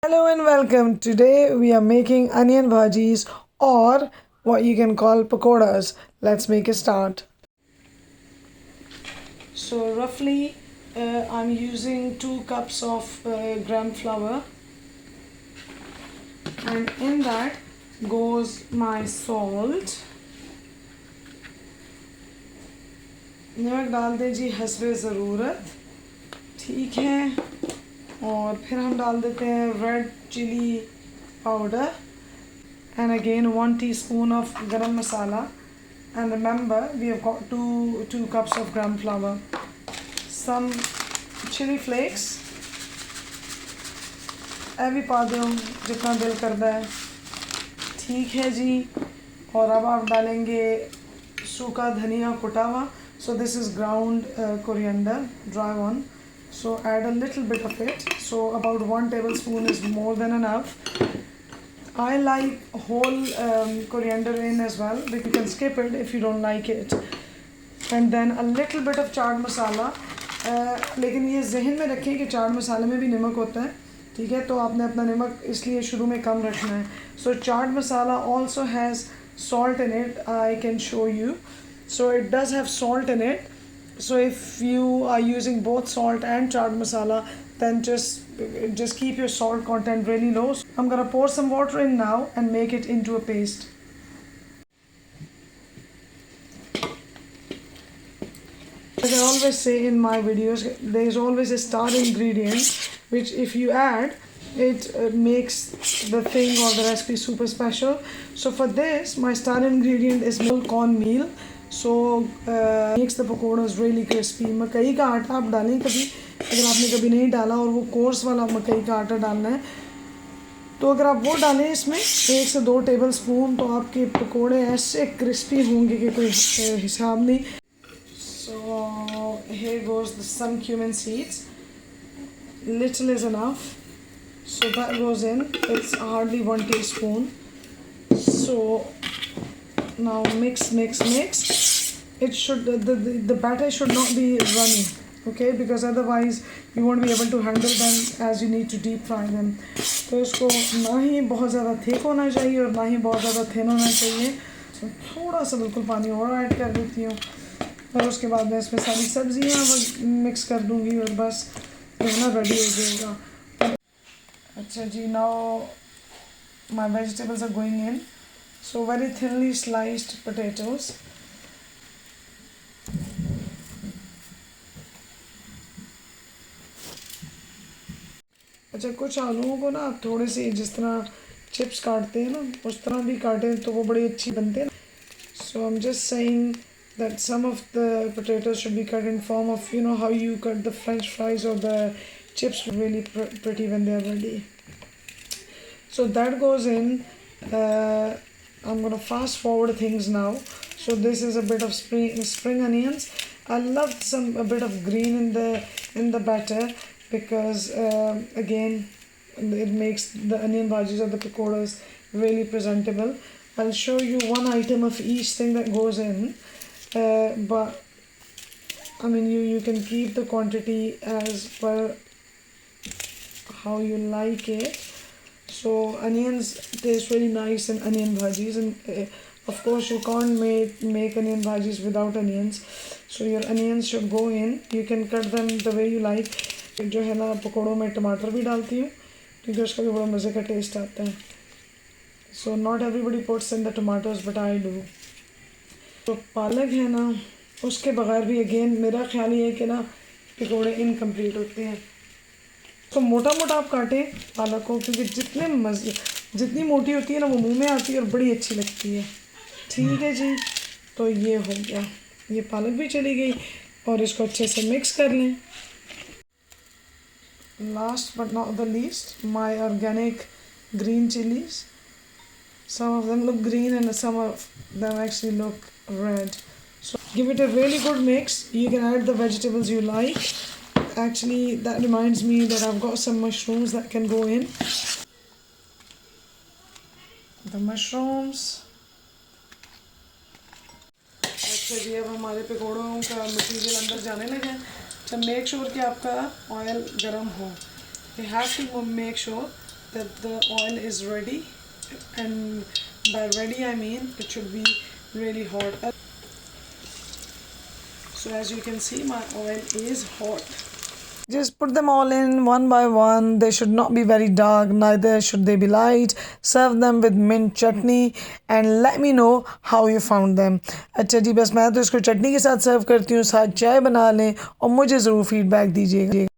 Hello and welcome. Today we are making onion bhajis or what you can call pakoras. Let's make a start. So roughly I'm using 2 cups of gram flour, and in that goes my salt. नमक डाल दें जी हस्बे ज़रूरत, ठीक है। और फिर हम डाल देते हैं red chili powder and again 1 teaspoon of garam masala, and remember we have got 2 cups of gram flour, some chili flakes, ਇਹ भी पा दो जितना दिल करता है, ठीक है जी। और अब आप डालेंगे सूखा धनिया कुटा हुआ, so this is ground coriander, dry one, so add a little bit of it, so about 1 tablespoon is more than enough. I like whole coriander in as well, but you can skip it if you don't like it. And then a little bit of chaat masala, लेकिन ये जहन में रखें कि चाट मसाले में भी नमक होता है, ठीक है। तो आपने अपना नमक इसलिए शुरू में कम रखना है। So chaat masala also has salt in it. I can show you. So it does have salt in it. So if you are using both salt and chaat masala, then just keep your salt content really low. So I'm gonna pour some water in now and make it into a paste. As I always say in my videos, there is always a star ingredient which if you add, it makes the thing or the recipe super special. So for this, my star ingredient is corn meal. So makes the pakoras really crispy. मकई का आटा आप डालें कभी, अगर आपने कभी नहीं डाला और वो कोर्स वाला मकई का आटा डालना है, तो अगर आप वो डालें इसमें 1 से 2 टेबल स्पून, तो आपके पकोड़े ऐसे क्रिस्पी होंगे कि कोई हिसाब नहीं। So here goes some cumin seeds. Little is enough. So that goes in. It's hardly 1 teaspoon. So now mix. It should the batter should not be runny, okay, because otherwise you won't be able to handle them as you need to deep fry them. तो इसको ना ही बहुत ज़्यादा thick होना चाहिए और ना ही बहुत ज़्यादा थिन होना चाहिए। तो थोड़ा सा बिल्कुल पानी और ऐड कर देती हूँ, और उसके बाद मैं इसमें सारी सब्जियाँ मिक्स कर दूँगी और बस खाना रेडी हो जाएगा। अच्छा जी, now my vegetables are going in. So very thinly sliced potatoes, अच्छा कुछ आलूओं को ना आप थोड़े से जिस तरह चिप्स काटते हैं ना, उस तरह भी काटें तो वो बड़ी अच्छी बनते हैं। So I'm just saying that some of the potatoes should be cut in form of, you know how you cut the French fries or the chips, really pretty when they are ready. So that goes in. I'm gonna fast forward things now. So this is a bit of spring onions. I loved a bit of green in the batter because again it makes the onion bhajis or the pakoras really presentable. I'll show you one item of each thing that goes in, but I mean you can keep the quantity as per how you like it. So onions taste really nice in onion bhajis, and of course you can't make onion bhajis without onions. So your onions should go in. You can cut them the way you like. जो है ना पकौड़ों में टमाटर भी डालती हूँ क्योंकि उसका भी बड़ा मज़े का टेस्ट आता है. So not everybody puts in the tomatoes, but I do. तो पालक है ना, उसके बगैर भी अगेन मेरा ख्याल ये है कि ना पकौड़े इनकम्प्लीट होते हैं. तो मोटा मोटा आप काटें पालक को, क्योंकि जितनी मोटी होती है ना वो मुंह में आती है और बड़ी अच्छी लगती है. ठीक है जी, तो ये हो गया, ये पालक भी चली गई और इसको अच्छे से मिक्स कर लें. Last but not the least, my organic green chilies. Some of them look green and some of them actually look red. So give it a really good mix. You can add the vegetables you like. Actually, that reminds me that I've got some mushrooms that can go in. The mushrooms. अच्छा जी, अब हमारे पकौड़ों का material अंदर जाने लगे. So make sure कि आपका oil गर्म हो. You have to make sure that the oil is ready, and by ready I mean it should be really hot. So as you can see, my oil is hot. Just put them all in one by one. They should not be very dark, neither should they be light. Serve them with mint chutney and let me know how you found them. अच्छा जी, बस मैं तो इसको चटनी के साथ सर्व करती हूँ, साथ चाय बना लें और मुझे ज़रूर फीडबैक दीजिएगा.